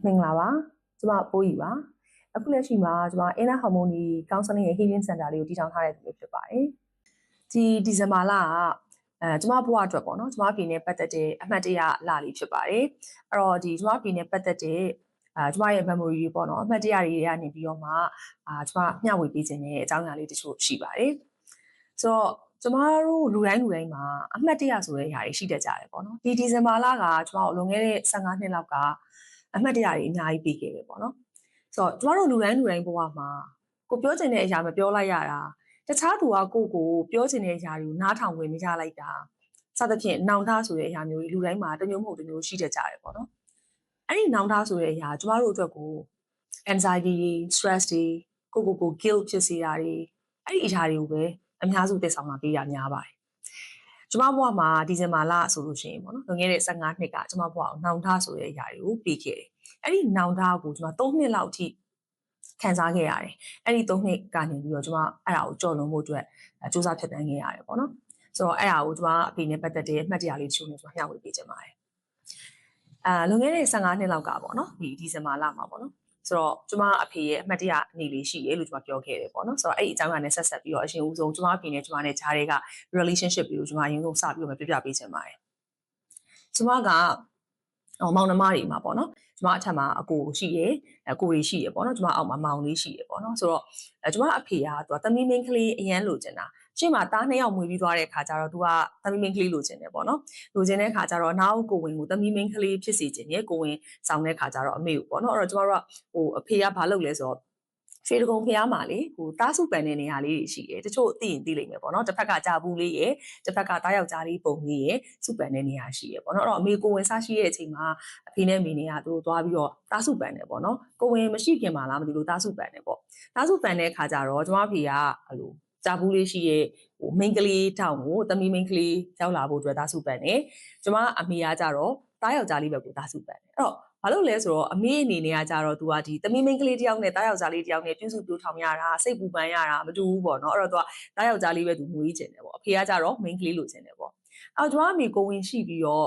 မင်္ဂလာပါကျမပိုးကြီးပါအခုလက်ရှိမှာကျမ Inner Harmony Counseling ရဲ့ Healing Center လေးကိုတည်ထောင်ထားတဲ့သူဖြစ်ပါတယ်ဒီဇင်ဘာလကကျမဘဝအတွက်ပေါ့နော်ကျမပြည်နယ်ပတ်သက်တဲ့အမှတ်တရလလေးဖြစ်ပါတယ်အဲ့တော့ကျမပြည်နယ်ပတ်သက်တဲ့ကျမရဲ့ memory တွေပေါ့နော်အမှတ်တရတွေကနေပြီးတော့မှကျမမျှဝေပေးခြင်းရဲ့အကြောင်းအရာလေးတချို့ရှိပါတယ်ဆိုတော့ကျမတို့လူတိုင်းမှာအမှတ်တရဆိုတဲ့အရာတွေရှိတတ်ကြတယ်ပေါ့နော်ဒီဇင်ဘာလကကျမတို့လွန်ခဲ့တဲ့15နှစ်လောက်ကအမှတ်တရတွေအများကြီးပေးခဲ့တယ်ပေါ့နော်ဆိုတော့ကျမတို့လူတိုင်းဘဝမှာကိုပြောချင်တဲ့အရာမပြောလိုက်ရတာတခြားသူကကိုပြောချင်တဲ့အရာတွေကိုနားထောင်ဝင်မရလိုက်တာစသဖြင့်နောင်တဆိုတဲ့အရာမျိုးတွေလူတိုင်းမှာတစ်မျိုးမဟုတ်တစ်မျိုးရှိတတ်ကြတယ်ပေါ့နော်အဲ့ဒီနောင်တဆိုတဲ့အရာကျမတို့အတွက်ကို anxiety stress တွေကို guilt ဖြစ်စေတာတွေအဲ့ဒီအရာတွေကိုပဲအများစုတက်ဆောင်လာပေးတာများပါတယ်ကျမဘဝမှာဒီဇင်ဘာလဆိုလို့ရှိရင်ပေါ့နော်လွန်ခဲ့တဲ့15နှစ်ကကျမဘဝကိုနောင်တဆိုတဲ့အရာတွေကိုပြီးခဲ့တယ်အဲ့ဒီနောင်တကိုကျမ3နှစ်လောက်အထိခံစားခဲ့ရတယ်အဲ့ဒီ3နှစ်ကနေပြီးတော့ကျမအဲ့ဒါကိုကြော်လွန်ဖို့အတွက်စူးစမ်းဖြတ်သန်းခဲ့ရတယ်ပေါ့နော်ဆိုတော့အဲ့ဒါကိုကျမအဖေနဲ့ပတ်သက်တဲ့အမှတ်တရလေးတချို့နဲ့ကျမမျှဝေပေးချင်ပါတယ်လွန်ခဲ့တဲ့15နှစ်လောက်ကပေါ့နော်ဒီဇင်ဘာလမှာပေါ့နော်ဆိုတော့ကျမအဖေရဲ့အမှတ်တရအနေလေးရှိတယ်လို့ကျမပြောခဲ့တယ်ပေါ့နော်ဆိုတော့အဲ့ဒီအကြောင်းအရာနဲ့ဆက်ဆက်ပြီးတော့အရှင်ဦးဆုံးကျမအဖေနဲ့ကျမနဲ့ဂျားတွေက relationship ကိုကျမအရင်ဆုံးစပြီးတော့ပြပြပေးချင်ပါတယ်ကျမကမောင်နှမတွေမှာပေါ့နော်ကျမအထက်မှာအကိုရှိတယ်ကိုတွေရှိတယ်ပေါ့နော်ကျမအောက်မှာမောင်လေးရှိတယ်ပေါ့နော်ဆိုတော့ကျမအဖေကသူကသမီးမင်းကလေးအရန်လိုချင်တာရှင်းမှာတား2ယောက်မွေးပြီးသွားတဲ့အခါကျတော့သူကသမီးမင်းကလေးလိုချင်တယ်ပေါ့နော်လိုချင်တဲ့အခါကျတော့နောက်ကိုဝင်ကိုသမီးမင်းကလေးဖြစ်စီချင်တယ်ကိုဝင်ဆောင်တဲ့အခါကျတော့အမေကိုပေါ့နော်အဲ့တော့ကျမတို့ကအဖေကဘာလုပ်လဲဆိုတော့ရွှေတကုံဖျားမှာလေတားစုပန်တဲ့နေရာလေးတွေရှိတယ်တချို့သိရင်သိလိမ့်မယ်ပေါ့နော်တစ်ဖက်ကကြာဘူးလေးရယ်တစ်ဖက်ကတားယောက်ျားလေးပုံလေးရယ်စုပန်တဲ့နေရာရှိရယ်ပေါ့နော်အဲ့တော့အမေကိုဝင်စားရှိတဲ့အချိန်မှာအဖေနဲ့အမေနဲ့ကသူတို့သွားပြီးတော့တားစုပန်တယ်ပေါ့နော်ကိုဝင်မရှိခင်မှာလားမသိလို့တားစုပန်တယ်ပေါ့တားစုပန်တဲ့အခါကျတော့ကျမအဖေကအဲ့လိုကြာဘူးလေးရှိရဲ့မိန်းကလေးတောင်ကိုသမီးမိန်းကလေးရောက်လာဖို့အတွက်တားစုပန်တယ်ကျမအမေကကြတော့တားယောက်ျားလေးဘက်ကိုတားစုပန်တယ်အဲ့တော့ဘာလို့လဲဆိုတော့အမေအနေနဲ့ကကြတော့သူကဒီသမီးမိန်းကလေးတယောက်နဲ့တားယောက်ျားလေးတယောက်နဲ့ပြုစုပြောထောင်ရတာစိတ်ပူပန်ရတာမတူဘူးပေါ့နော်အဲ့တော့သူကတားယောက်ျားလေးပဲသူမွေးချင်တယ်ပေါ့အဖေကကြတော့မိန်းကလေးလိုချင်တယ်ပေါ့အဲ့တော့ကျွန်မအမေကိုဝင်ရှိပြီးတော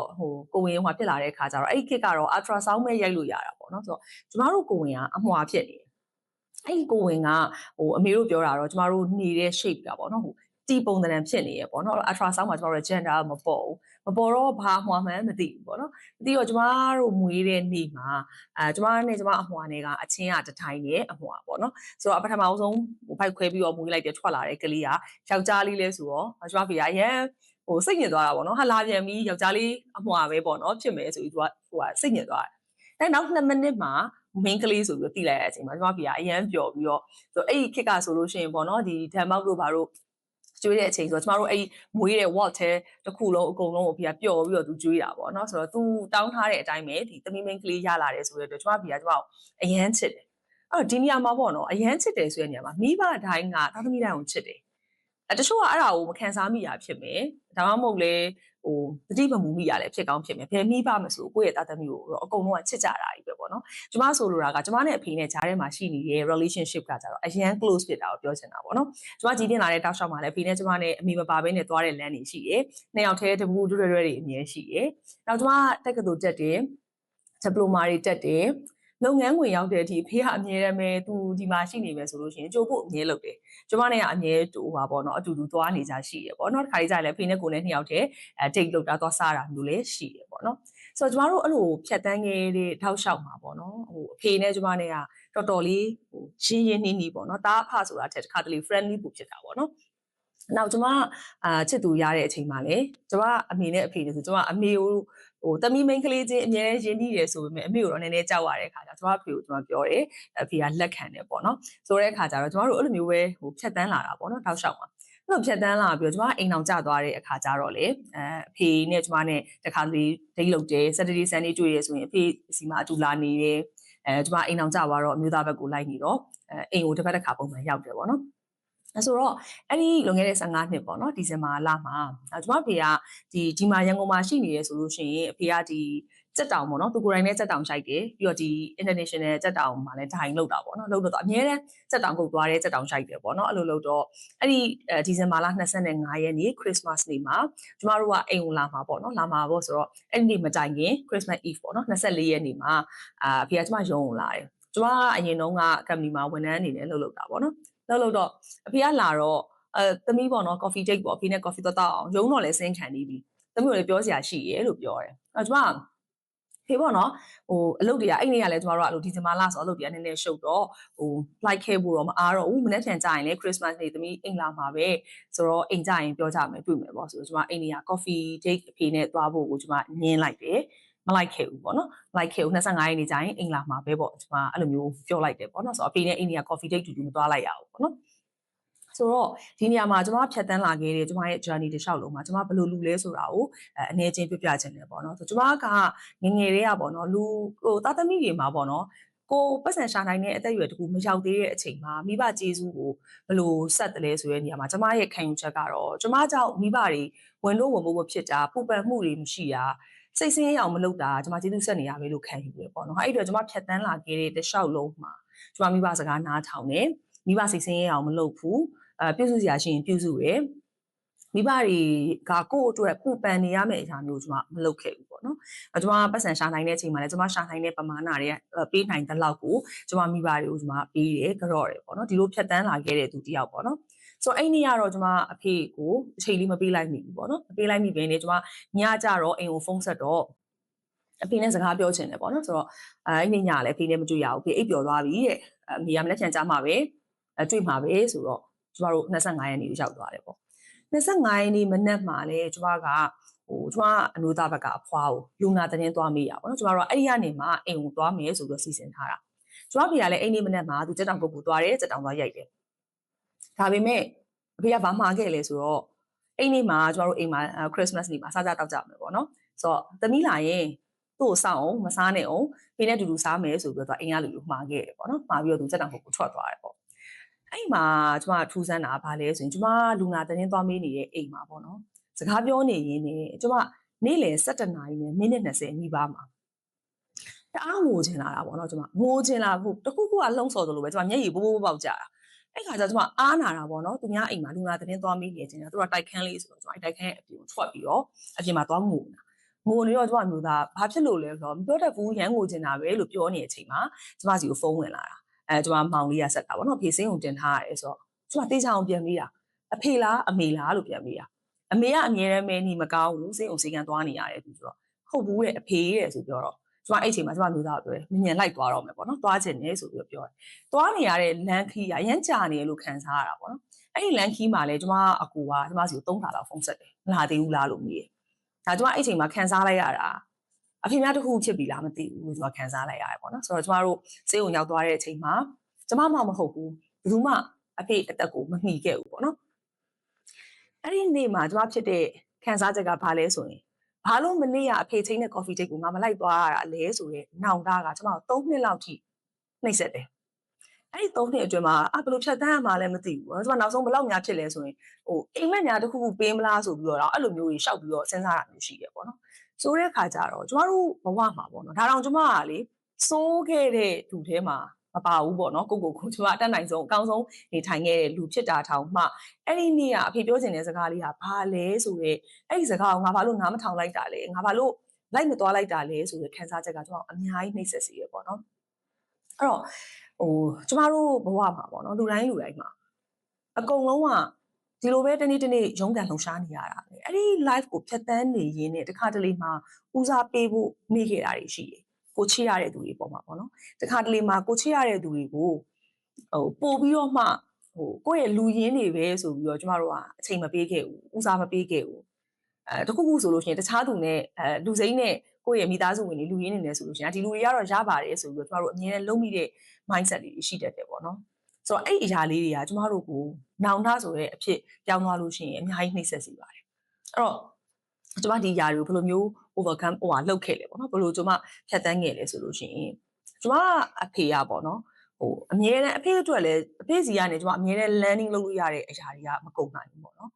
့ကိုဝင်ဖြစ်လာတဲ့အခါကျတော့အဲ့ဒီခေတ်ကတော့ ultra sound ပဲရိုက်လို့ရတာပေါ့နော်ဆိုတော့ကျမတို့ကိုဝင်ကအမွှာဖြစ်နေတယ်အဲ့ဒီကိုဝင်ကအမေတို့ပြောတာတော့ကျမတို့နေတဲ့ shape ကပေါ့နော်တီပုံသဏ္ဍာန်ဖြစ်နေရပေါ့နော် ultra sound မှာကျမတို့ gender မပေါ်တော့ဘာမှမှန်းမသိဘူးပေါ့နော်ပြီးတော့ကျမတို့မွေးတဲ့နေ့မှာကျမနဲ့ကျမအမွှာနဲ့ကအချင်းကတထိုင်နဲ့အမွှာပေါ့နော်ဆိုတော့ပထမဆုံးဖိုက်ခွဲပြီးတော့မွေးလိုက်တဲ့ထွက်လာတဲ့ကလေးကယောက်ျားလေးလဲဆိုတော့ကျမဖေကအရန်စိတ်ညစ်သွားတာပေါ့နော်ဟာလာပြန်ပြီးယောက်ျားလေးအမွှာပဲပေါ့နော်ဖြစ်မယ်ဆိုပြီးသူကစိတ်ညစ်သွားတယ်နောက်2မိနစ်မှာမင်းကလေးဆိုပြီးတော့တိလိုက်တဲ့အချိန်မှာကျမဖေကအရန်ပျော်ပြီးတော့ဆိုအဲ့ဒီခက်ကဆိုလို့ရှိရင်ပေါ့နော်ဒီဓမ္မောက်တို့ဘာတို့ကျွေးတဲ့အချိန်ဆိုတော့ကျမတို့အဲ့မွေးတဲ့ wall ထဲတစ်ခုလုံးအကုန်လုံးကိုဖေကပျော်ပြီးတော့သူကျွေးတာပေါ့နော်ဆိုတော့သူတောင်းထားတဲ့အတိုင်းပဲဒီသမီးမင်းကလေးရလာတယ်ဆိုတဲ့အတွက်ကျမဖေကကျမအရန်ချစ်တယ်အဲ့တော့ဒီနေရာမှာပေါ့နော်အရန်ချစ်တယ်ဆိုတဲ့နေရာမှာမိဘတိုင်းကသားသမီးတိုင်းကိုချစ်တယ်တချို့ကအဲ့ဒါကိုမခံစားမိရဖြစ်မယ်ဒါမှမဟုတ်လေတတိပမူမိရလည်းဖြစ်ကောင်းဖြစ်မယ်ဘယ်မိဘမဆိုကိုယ့်ရဲ့သားသမီးကိုတော့အကုန်လုံးကချစ်ကြတာကြီးပဲပေါ့နော်ကျမဆိုလိုတာကကျမနဲ့အဖေနဲ့ဂျားထဲမှာရှိနေတဲ့ relationship ကကြတော့အရန် close ဖြစ်တာကိုပြောချင်တာပေါ့နော်ကျမကြီးတင်လာတဲ့တောက်လျှောက်မှာလည်းအဖေနဲ့ကျမနဲ့အမိမပါဘဲနဲ့သွားတဲ့လမ်းတွေရှိတယ်နှစ်ယောက်တည်းတပူတွဲတွေအမြဲရှိတယ်နောက်ကျမတက်ကတူတက်တယ်ဒီပလိုမာတွေတက်တယ်လုပ်ငန်းဝင်ရောက်တဲ့အထိအဖေကအမြဲတမ်းပဲသူဒီမှာရှိနေမယ်ဆိုလို့ရှိရင်ကြိုးဖို့အမြဲလုပ်တယ်ကျမနဲ့ကအမြဲပါပေါ့နော်အတူတူသွားနေကြရှိရပေါ့နော်တစ်ခါလေးကြာရင်လည်းအဖေနဲ့ကိုယ်နဲ့နှစ်ယောက်တည်းတိတ်လောက်တာသွားစားတာမျိုးလည်းရှိရပေါ့နော်ဆိုတော့ကျမတို့အဲ့လိုဖြတ်တန်းခဲ့တဲ့ထောက်လျှောက်မှာပေါ့နော်အဖေနဲ့ကျမနဲ့ကတော်တော်လေးရှင်းရင်းနှီးနှီးပေါ့နော်တားအဖဆိုတာတစ်ခါတလေ friendly ပူဖြစ်တာပေါ့နော်နောက်ကျမချစ်သူရတဲ့အချိန်မှာလေကျမအမေနဲ့အဖေနဲ့ဆိုကျမအမေကိုသမီးမိန်းကလေးချင်းအများကြီးရင်းနှီးတယ်ဆိုပေမဲ့အမေကိုတော့နည်းနည်းကြောက်ရတဲ့အခါကျကျမအဖေကိုကျမပြောတယ်အဖေကလက်ခံတယ်ပေါ့နော်ဆိုတဲ့အခါကျတော့ကျမတို့အဲ့လိုမျိုးပဲဖြတ်တန်းလာတာပေါ့နော်တောက်လျှောက်မှာအဲ့လိုဖြတ်တန်းလာပြီးတော့ကျမအိမ်အောင်ကျသွားတဲ့အခါကျတော့လေအဖေနဲ့ကျမနဲ့တခါလေဒိတ်လုပ်တယ် Saturday Sunday တွေ့ရဆိုရင်အဖေစီမှာအတူလာနေတယ်ကျမအိမ်အောင်ကျသွားတော့အမျိုးသားဘက်ကိုလိုက်နေတော့အိမ်ကိုတစ်ဖက်တစ်ခါပုံမှန်ရောက်တယ်ပေါ့နော်ဆိုတော့အဲ့ဒီလွန်ခဲ့တဲ့15နှစ်ပေါ့နော်ဒီဇင်ဘာလမှာကျမဖေကဒီမှာရန်ကုန်မှာရှိနေရဆိုလို့ရှိရင်အဖေကဒီ စက်တောင်ပေါ့နော်သူကိုယ်တိုင်နဲ့စက်တောင်ရှိုက်တယ်ပြီးတော့ဒီ international စက်တောင်မှာလည်းဒိုင်လောက်တာပေါ့နော်လောက်တော့အများနဲ့စက်တောင်ကုတ်သွားတဲ့စက်တောင်ရှိုက်တယ်ပေါ့နော်အဲ့လိုလောက်တော့အဲ့ဒီဒီဇင်ဘာလ25ရက်နေ့ Christmas နေ့မှာကျမတို့ကအိမ်ကိုလာမှာပေါ့နော်လာမှာပေါ့ဆိုတော့အဲ့ဒီနေ့မတိုင်ခင် Christmas Eve ပေါ့နော်24ရက်နေ့မှာအဖေကကျမရုံကိုလာတယ်ကျမကအရင်တုန်းက company မှာဝန်ထမ်းအနေနဲ့လှုပ်တာပေါ့နော်လှုပ်တော့အဖေကလာတော့သမီးပေါ့နော် coffee date ပေါ့အဖေနဲ့ coffee တော့အောင်ရုံတော့လည်းစင်းခံနေပြီသမီးကိုလည်းပြောစရာရှိရဲလို့ပြောတယ်အဲ့ကျမဖေပေါ့နော်အလုပ်တွေကအဲ့နေ့ကလည်းကျမတို့ကဒီဇင်ဘာလဆိုအလုပ်တွေကနည်းနည်းရှုပ်တော့like ခဲ့ဖို့တော့မအားတော့ဘူးမနေ့ပြန်ကြရင်လေ Christmas နေ့သမီးအိမ်လာမှာပဲဆိုတော့အိမ်ကြရင်ပြောကြမယ်တွေ့မယ်ပေါ့ဆိုတော့ကျမအိမ်တွေက coffee date အဖေနဲ့သွားဖို့ကိုကျမညင်းလိုက်တယ်မလိုက်ခဲ့ဘူးပေါ့နော်လိုက်ခဲ့ဘူး25ရက်နေ့ကျရင်အိမ်လာမှာပဲပေါ့ကျမအဲ့လိုမျိုးပြောလိုက်တယ်ပေါ့နော်ဆိုတော့အဖေနဲ့အိမ်တွေက coffee date တူမသွားလိုက်ရဘူးပေါ့နော်ဆိုတော့ဒီနေရာမှာကျွန်မဖြတ်တန်းလာခဲ့တဲ့ကျွန်မရဲ့ journey တစ်လျှောက်လုံးမှာကျွန်မဘယ်လိုလူလဲဆိုတာကိုအနေချင်းပြပြချင်တယ်ပေါ့နော်ဆိုကျွန်မကငငယ်လေးอ่ะပေါ့နော်လူသားသမီးတွေမှာပေါ့နော်ကိုပတ်စံရှာနိုင်တဲ့အသက်အရွယ်တကူမရောက်သေးတဲ့အချိန်မှာမိဘကျေးဇူးကိုဘယ်လိုဆက်တယ်လဲဆိုတဲ့နေရာမှာကျွန်မရဲ့ခံယူချက်ကတော့ကျွန်မကြောင့်မိဘတွေဝင်လို့ဝင်ဖို့ဖြစ်တာပူပန်မှုတွေမရှိတာစိတ်ဆင်းရဲအောင်မလုပ်တာကျွန်မကျေးဇူးဆက်နေရပဲလို့ခံယူရပေါ့နော်အဲ့ဒီတော့ကျွန်မဖြတ်တန်းလာခဲ့တဲ့တစ်လျှောက်လုံးမှာကျွန်မမိဘစကားနားထောင်တယ်မိဘစိတ်ဆင်းရဲအောင်မလုပ်ဘူးပြုစုစရာရှိရင်ပြုစုရယ်မိဘတွေကကိုယ့်အတွက်ပူပန်နေရမယ့်အရာမျိုးကျွန်မမလုပ်ခဲ့ဘူးပေါ့နော်ကျွန်မပတ်စံရှာနိုင်တဲ့အချိန်မှာလည်းကျွန်မရှာနိုင်တဲ့ပမာဏတွေပေးနိုင်တဲ့လောက်ကိုကျွန်မမိဘတွေကိုကျွန်မပေးတယ်ကြော့တယ်ပေါ့နော်ဒီလိုဖြတ်တန်းလာခဲ့တဲ့သူတယောက်ပေါ့နော်ဆိုအဲ့နေ့ကတော့ကျွန်မအဖေကိုအချိန်လေးမပေးလိုက်မိဘူးပေါ့နော်မပေးလိုက်မိဘဲနဲ့ကျွန်မညကြတော့အိမ်ကိုဖုန်းဆက်တော့အဖေနဲ့စကားပြောချင်တယ်ပေါ့နော်ဆိုတော့အဲ့နေ့ညလည်းအဖေနဲ့မတွေ့ရဘူးအဖေအိပ်ပျော်သွားပြီတဲ့အမေကမလက်ချန်ကြမှာပဲတွေ့မှာပဲဆိုတော့ကျမတို့25ရက်နေ့ရောက်သွားတယ်ပေါ့25ရက်နေ့မနက်မှာလည်းကျမကကျမအမျိုးသားဘက်ကအဖွားကိုလူနာတင်းသွားမေးရပါတော့ကျမတို့အဲ့ဒီကနေမှအိမ်ကိုသွားမယ်ဆိုပြီးစီစဉ်ထားတာကျမဖေကလည်းအဲ့ဒီမနက်မှာသူစက်တောင်ကုတ်ကိုသွားတယ်စက်တောင်သွားရိုက်တယ်ဒါပေမဲ့အဖေကဘာမှာခဲ့လဲဆိုတော့အဲ့ဒီနေ့မှာကျမတို့အိမ်မှာ Christmas နေ့မှာစားကြတောက်ကြမယ်ပေါ့နော်ဆိုတော့သမီးလာရင်သူ့ကိုစောင့်အောင်မစားနဲ့အောင်ဖေနဲ့တူတူစားမယ်ဆိုပြီးတော့အိမ်ကလူလူမှာခဲ့တယ်ပေါ့နော်မှာပြီးတော့သူစက်တောင်ကုတ်ကိုထွက်သွားတယ်ပေါ့အဲ့မှာကျမထူးဆန်းတာဘာလဲဆိုရင်ကျမလူနာတင်းသွားမေးနေတဲ့အိမ်မှာပေါ့နော်စကားပြောနေရင်းနဲ့ကျမနေ့လယ်17နာရီနဲ့မိနစ်20နီးပါးမှာတအားငိုချင်လာတာပေါ့နော်ကျမငိုချင်လာဖို့တခုခုကလှုံ့ဆော်သလိုပဲကျမမျက်ရည်ပိုးပိုးပေါက်ကြတာအဲ့ခါကျကျမအားနာတာပေါ့နော်သူများအိမ်မှာလူနာတင်းသွားမေးနေချင်တာသူကတိုက်ခန်းလေးဆိုတော့ကျမတိုက်ခန်းအပြင်ထွက်ပြီးတော့အပြင်မှာသွားငိုနေတာငိုနေတော့ကျမမျိုးသားဘာဖြစ်လို့လဲဆိုတော့မပြောတတ်ဘူးရမ်းငိုချင်တာပဲလို့ပြောနေတဲ့အချိန်မှာကျမစီကိုဖုန်းဝင်လာတာကျမမောင်လေးကဆက်တာပေါ့နော်ဖေစင်းကိုတင်ထားရတယ်ဆိုတော့ကျမတေးချအောင်ပြန်ပြီးတာအဖေလားအမေလားလို့ပြန်ပြီးတာအမေကအမြဲတမ်းမဲနေမကောင်းဘူးစင်းအောင်စင်းကန်သွားနေရတယ်သူဆိုတော့ဟုတ်ဘူးတဲ့အဖေတဲ့ဆိုပြောတော့ကျမအဲ့ချိန်မှာကျမမျိုးသားကိုပြောတယ်မြင်လိုက်သွားတော့မယ်ပေါ့နော်သွားချင်တယ်ဆိုပြီးပြောတယ်သွားနေရတဲ့လမ်းခီးကရမ်းကြာနေလို့ခံစားရတာပေါ့နော်အဲ့ဒီလမ်းခီးမှာလည်းကျမအကူကကျမစီကို3ခါလောက်ဖုန်းဆက်တယ်မလာသေးဘူးလားလို့မေးတယ်ဒါကျမအဲ့ချိန်မှာခံစားလိုက်ရတာအဖေများတစ်ခုဖြစ်ပြီလားမသိဘူးလို့ကျမခံစားလိုက်ရတယ်ပေါ့နော်ဆိုတော့ကျမတို့စေးုံရောက်သွားတဲ့အချိန်မှာကျမမှမဟုတ်ဘူးဘယ်သူမှအဖေအသက်ကိုမမှီခဲ့ဘူးပေါ့နော်အဲ့ဒီနေ့မှာကျမဖြစ်တဲ့ခံစားချက်ကဘာလဲဆိုရင်ဘာလို့မနေ့ကအဖေချင်းတဲ့ coffee date ကိုငါမလိုက်သွားရတာလဲဆိုတဲ့နောင်တကကျမတို့3နှစ်လောက်ထိနှိပ်စက်တယ်အဲ့ဒီ3နှစ်အတွင်းမှာဘယ်လိုဖြတ်တန်းရမှာလဲမသိဘူးကျမနောက်ဆုံးဘယ်လောက်များဖြစ်လဲဆိုရင်အိမ်မက်များတစ်ခုခုပေးမလားဆိုပြီးတော့အဲ့လိုမျိုးကြီးရှောက်ပြီးတော့စဉ်းစားတာမျိုးရှိတယ်ပေါ့နော်ဆိုတဲ့အခါကျတော့ကျမတို့ဘဝမှာပေါ့နော်ဒါတောင်ကျမကလေစိုးခဲ့တဲ့သူထဲမှာမပါဘူးပေါ့နော်ကိုကျမအတက်နိုင်ဆုံးအကောင်းဆုံးနေထိုင်ခဲ့တဲ့လူဖြစ်တာထောင်မှအဲ့ဒီနေ့ကအဖေပြောချင်တဲ့စကားလေးကဘာလဲဆိုတော့အဲ့ဒီစကားကိုငါဘာလို့နားမထောင်လိုက်တာလဲငါဘာလို့လိုက်မသွားလိုက်တာလဲဆိုတဲ့ခံစားချက်ကကျမအများကြီးနှိပ်စက်စေရပေါ့နော်အဲ့တော့ကျမတို့ဘဝမှာပေါ့နော်လူတိုင်းမှာအကုန်လုံးကဒီလိုပဲတနေ့ရုန်းကန်လှုပ်ရှားနေရတာပဲအဲ့ဒီ live ကိုဖြတ်တန်းနေရင်းနဲ့တခါတလေမှာဦးစားပေးဖို့နေခဲ့တာတွေရှိတယ်ကိုချစ်ရတဲ့သူတွေပေါ်မှာပေါ့နော်တခါတလေမှာကိုချစ်ရတဲ့သူတွေကိုပို့ပြီးတော့မှကိုယ့်ရဲ့လူရင်းတွေပဲဆိုပြီးတော့ကျမတို့ကအချိန်မပေးခဲ့ဘူးဦးစားမပေးခဲ့ဘူးတခုခုဆိုလို့ရှိရင်တခြားသူနဲ့လူစိမ်းနဲ့ကိုယ့်ရဲ့မိသားစုဝင်တွေလူရင်းနေတယ်ဆိုလို့ရှိရင်ဒီလူတွေကတော့ရပါတယ်ဆိုပြီးတော့ကျမတို့အမြဲတမ်းလုံးမိတဲ့ mindset တွေရှိတတ်တယ်ပေါ့နော်ဆိုတော့အဲ့အရာလေးတွေကကျမတို့ကိုနောင်တဆိုတဲ့အဖြစ်ပြောင်းသွားလို့ရှိရင်အများကြီးနှိမ့်ဆက်စေပါတယ်အဲ့တော့ကျမဒီအရာတွေကိုဘယ်လိုမျိုး overcome လုပ်ခဲ့လဲပေါ့နော်ဘယ်လိုကျမဖြတ်တန်းခဲ့လဲဆိုလို့ရှိရင်ကျမအဖေကပေါ့နော်အမြဲတမ်းအဖေအတွက်လည်းအဖေစီကနေကျမအမြဲတမ်း landing လုပ်လို့ရတဲ့အရာတွေကမကုန်နိုင်ဘူးပေါ့နော်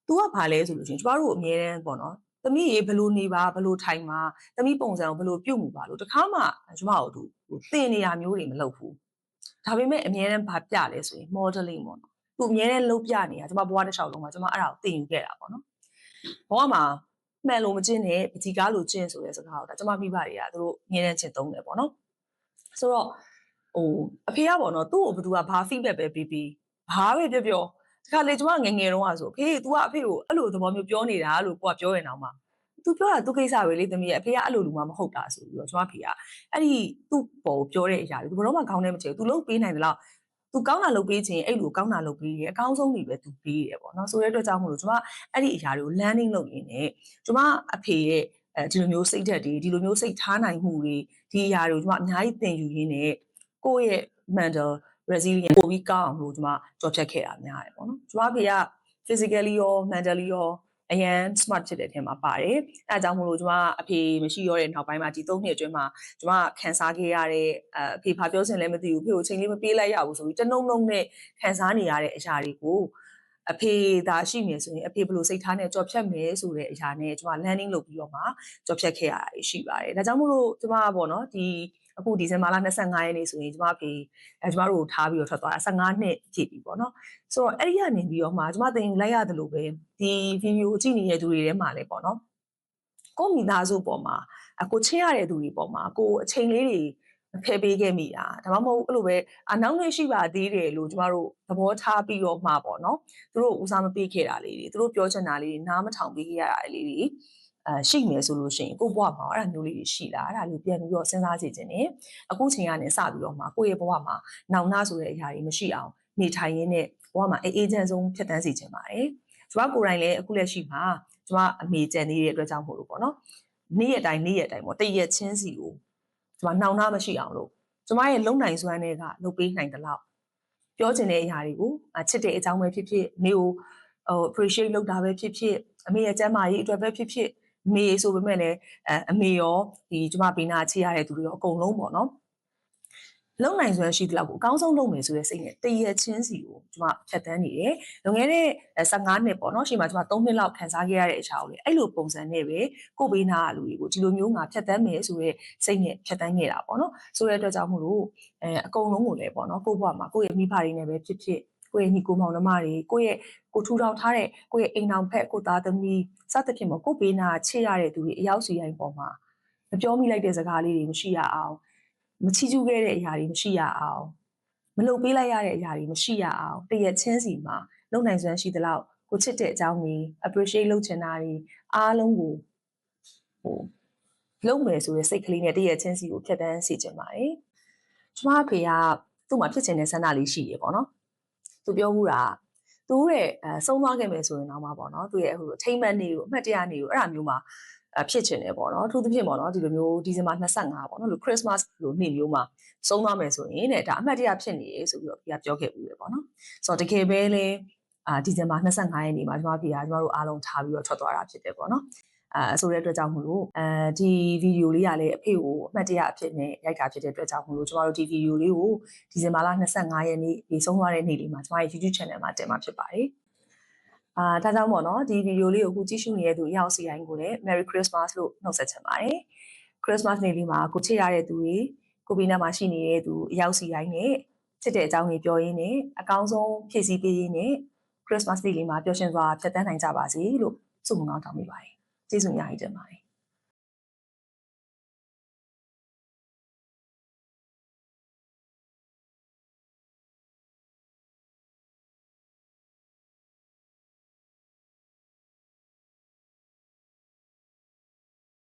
သူကဘာလဲဆိုလို့ရှိရင်ကျမတို့အမြဲတမ်းပေါ့နော် သမီးရေဘလို့နေပါဘလို့ထိုင်ပါသမီးပုံစံကိုဘလို့ပြုတ်မှုပါလို့တခါမှကျမတို့သူသင်နေရမျိုးတွေမလုပ်ဘူးဒါပေမဲ့အများနဲ့ဗာပြလဲဆိုရင် modeling ပေါ့နော်သူအများနဲ့လုပ်ပြနေတာကျမဘဝတစ်လျှောက်လုံးမှာကျမအဲ့ဒါကိုသင်ယူခဲ့တာပေါ့နော်ဘဝမှာမှန်လို့မကျင့်နဲ့ပကြီးကားလို့ကျင့်ဆိုတဲ့စကားကိုဒါကျမမိဘတွေကသူတို့ငင်းတဲ့ကျင့်သုံးတယ်ပေါ့နော်ဆိုတော့အဖေကပေါ့နော်သူ့ကိုဘသူကဘာ feedback ပဲပြီးပြီးဘာပဲပြောပြောဒီခါလေကျမငယ်ငယ်တုန်းကဆိုအဖေ तू ကအဖေကိုအဲ့လိုသဘောမျိုးပြောနေတာလို့ကိုကပြောရင်တော့မှ तू ပြောတာသူကိစ္စပဲလေသမီးရဲ့အဖေကအဲ့လိုလူမှမဟုတ်တာဆိုပြီးတော့ကျမဖေကအဲ့ဒီသူ့ပေါ်ပြောတဲ့အရာတွေ तू ဘယ်တော့မှခေါင်းထဲမချေဘူး तू လုပ်ပေးနိုင်တယ်လို့ तू ကောင်းတာလုပ်ပေးခြင်းအဲ့လိုကောင်းတာလုပ်ပေးတယ်အကောင်းဆုံးတွေပဲ तू ပေးတယ်ပေါ့နော်ဆိုတဲ့အတွက်ကြောင့်မလို့ကျမအဲ့ဒီအရာတွေကို landing လုပ်ရင်းနဲ့ကျမအဖေရဲ့ဒီလိုမျိုးစိတ်ဓာတ်တွေဒီလိုမျိုးစိတ်ထားနိုင်မှုတွေဒီအရာတွေကိုကျမအများကြီးသင်ယူရင်းနဲ့ကိုယ့်ရဲ့ mental resilience ပိုပြီးကောင်းအောင်လို့ကျမကြော်ဖြတ်ခဲ့တာများတယ်ပေါ့နော်ကျမဖေက physically ရော mentally ရောအရန် smart ဖြစ်တဲ့အထက်မှာပါတယ်အဲအကြောင်းမို့လို့ကျမအဖေမရှိရောတဲ့နောက်ပိုင်းမှာဒီ3နှစ်အတွင်းမှာကျမခံစားခဲ့ရတဲ့အဖေဘာပြောစင်လဲမသိဘူးဖေကိုချိန်လေးမပေးလိုက်ရဘူးဆိုပြီးတနှုံနှုံနဲ့ခံစားနေရတဲ့အရာတွေကိုအဖေသာရှိနေဆိုရင်အဖေဘယ်လိုစိတ်ထားနဲ့ကြော်ဖြတ်မယ်ဆိုတဲ့အရာနဲ့ကျမ landing လုပ်ပြီးတော့မှကြော်ဖြတ်ခဲ့ရတာရှိပါတယ်ဒါကြောင့်မို့လို့ကျမကပေါ့နော်ဒီအခုဒီဇင်ဘာလ25ရက်နေ့ဆိုရင်ကျမဖေကျမတို့ထားပြီးတော့ထွက်သွားတာ15နှစ်ပြည့်ပြီပေါ့နော်ဆိုတော့အဲ့ဒီကနေပြီးတော့မှကျမသင်ယူလိုက်ရတယ်လို့ပဲဒီဗီဒီယိုကြည့်နေတဲ့သူတွေထဲမှာလည်းပေါ့နော်ကိုမိသားစုပေါ်မှာကိုချင်းရတဲ့သူတွေပေါ်မှာကိုအချိန်လေးတွေဖယ်ပေးခဲ့မိတာဒါမှမဟုတ်အဲ့လိုပဲနောက်နေ့ရှိပါသေးတယ်လို့ကျမတို့သဘောထားပြီးတော့မှပေါ့နော်သူတို့ဦးစားမပေးခဲ့တာလေးတွေသူတို့ပြောချင်တာလေးတွေနားမထောင်ပေးခဲ့ရတာလေးတွေရှိမယ်ဆိုလို့ရှိရင်ကိုယ့်ဘဝမှာအဲ့ဒါမျိုးလေးတွေရှိလားအဲ့ဒါလေးပြန်ပြီးတော့စဉ်းစားကြည့်ခြင်းနဲ့အခုချိန်ကနေစပြီးတော့မှကိုယ့်ရဲ့ဘဝမှာနောင်နာဆိုတဲ့အရာတွေမရှိအောင်နေထိုင်ရင်းနဲ့ဘဝမှာအေးချမ်းဆုံးဖြစ်တန်းစေခြင်းပါတယ်ကျမကိုယ်တိုင်လည်းအခုလက်ရှိမှာကျမအမေကြံနေတဲ့အတွက်ကြောင့်မို့လို့ပေါ့နော်နေ့ရက်တိုင်းပေါ့တရက်ချင်းစီကိုကျမနှောင်နှားမရှိအောင်လို့ကျမရဲ့လုံနိုင်စွမ်းတွေကလုပ်ပေးနိုင်တယ်လို့ပြောချင်တဲ့အရာတွေကိုချစ်တဲ့အကြောင်းပဲဖြစ်ဖြစ်မိကိုappreciate လုပ်တာပဲဖြစ်ဖြစ်အမေရဲ့ကျမ်းမာရေးအတွက်ပဲဖြစ်ဖြစ်မေဆိုပေမဲ့လည်းအမေရောဒီကျမပေးနာချစ်ရတဲ့သူတွေရောအကုန်လုံးပေါ့နော်လုံနိုင်စွမ်းရှိတဲ့လောက်ကိုအကောင်းဆုံးလုပ်မယ်ဆိုတဲ့စိတ်နဲ့တရက်ချင်းစီကိုကျမဖြတ်တန်းနေတယ်။လွန်ခဲ့တဲ့15နှစ်ပေါ့နော်။ရှေ့မှာကျမ3နှစ်လောက်ခံစားခဲ့ရတဲ့အရာကိုလေအဲ့လိုပုံစံနဲ့ပဲကိုဘေးနာလူတွေကိုဒီလိုမျိုးငါဖြတ်တန်းမယ်ဆိုတဲ့စိတ်နဲ့ဖြတ်တန်းခဲ့တာပေါ့နော်။ဆိုတဲ့အတွက်ကြောင့်မို့လို့အကုန်လုံးကိုလည်းပေါ့နော်ကိုယ့်ဘဝမှာကိုယ့်ရဲ့မိဘတွေနဲ့ပဲဖြစ်ဖြစ်ကိုယ့်ရဲ့ညီကိုမောင်နှမတွေကိုယ့်ရဲ့ကိုထူထောင်ထားတဲ့ကိုယ့်ရဲ့အိမ်အောင်ဖက်ကိုသားသမီးစသဖြင့်ပေါ့ကိုဘေးနာချစ်ရတဲ့သူတွေအရောက်စီတိုင်းပေါ်မှာမပြောမိလိုက်တဲ့စကားလေးတွေမရှိရအောင်မချီးကျူးခဲ့တဲ့အရာတွေမရှိရအောင်မလုပ်ပေးလိုက်ရတဲ့အရာတွေမရှိရအောင်တရက်ချင်းစီမှာလုံနိုင်စွမ်းရှိသလောက်ကိုချစ်တဲ့အကြောင်းတွေ appreciate လုပ်ချင်တာတွေအားလုံးကိုလုပ်မယ်ဆိုတဲ့စိတ်ကလေးနဲ့တရက်ချင်းစီကိုဖြတ်တန်းစေချင်ပါတယ်။ကျမအဖေကသူ့မှာဖြစ်ချင်တဲ့ဆန္ဒလေးရှိရပေါ့နော်။သူပြောမှုတာသူရဲ့ဆုံးသွားခဲ့မယ်ဆိုရင်တော့မှပေါ့နော်။သူရဲ့ဟိုအထိမ်းအမှတ်နေ့ကိုအမှတ်တရနေ့ကိုအဲ့ဒါမျိုးမှာဖြစ်ချင်တယ်ပေါ့နော်။အထူးသဖြင့်ပေါ့နော်ဒီလိုမျိုးဒီဇင်ဘာ25ပေါ့နော်လို့ Christmas လို့နေ့မျိုးမှာဆုံးသွားမယ်ဆိုရင်တဲ့ဒါအမှတ်တရဖြစ်နေရေဆိုပြီးတော့ဖေကပြောခဲ့ဘူးလေပေါ့နော်။ဆိုတော့တကယ်ပဲလေဒီဇင်ဘာ25ရက်နေ့မှာကျမဖေကကျမတို့အားလုံးထားပြီးတော့ထွက်သွားတာဖြစ်တယ်ပေါ့နော်။ဆိုတဲ့အတွက်ကြောင့်မလို့ဒီဗီဒီယိုလေးကလည်းအဖေကိုအမှတ်တရအဖြစ်နဲ့ရိုက်တာဖြစ်တဲ့အတွက်ကြောင့်မလို့ကျမတို့ဒီဗီဒီယိုလေးကိုဒီဇင်ဘာလ25ရက်နေ့ဒီဆုံးသွားတဲ့နေ့လေးမှာကျမရဲ့ YouTube channel မှာတင်မှာဖြစ်ပါတယ်ဒါကြောင့်ပေါ့နော်ဒီဗီဒီယိုလေးကိုအခုကြည့်ရှုနေတဲ့သူအရောက်စီတိုင်းကိုလည်း Merry Christmas လို့နှုတ်ဆက်ချင်ပါတယ် Christmas နေ့လေးမှာကိုချစ်ရတဲ့သူတွေကိုဘေးနားမှာရှိနေတဲ့သူအရောက်စီတိုင်းနဲ့ချစ်တဲ့အကြောင်းတွေပြောရင်းနဲ့အကောင်းဆုံးဖြည့်ဆည်းပေးရင်းနဲ့ Christmas နေ့လေးမှာပျော်ရွှင်စွာဖြတ်သန်းနိုင်ကြပါစေလို့ဆုမွန်ကောင်းတောင်းပေးပါတယ်ကျေးဇူးအများကြီးတင်ပါတယ်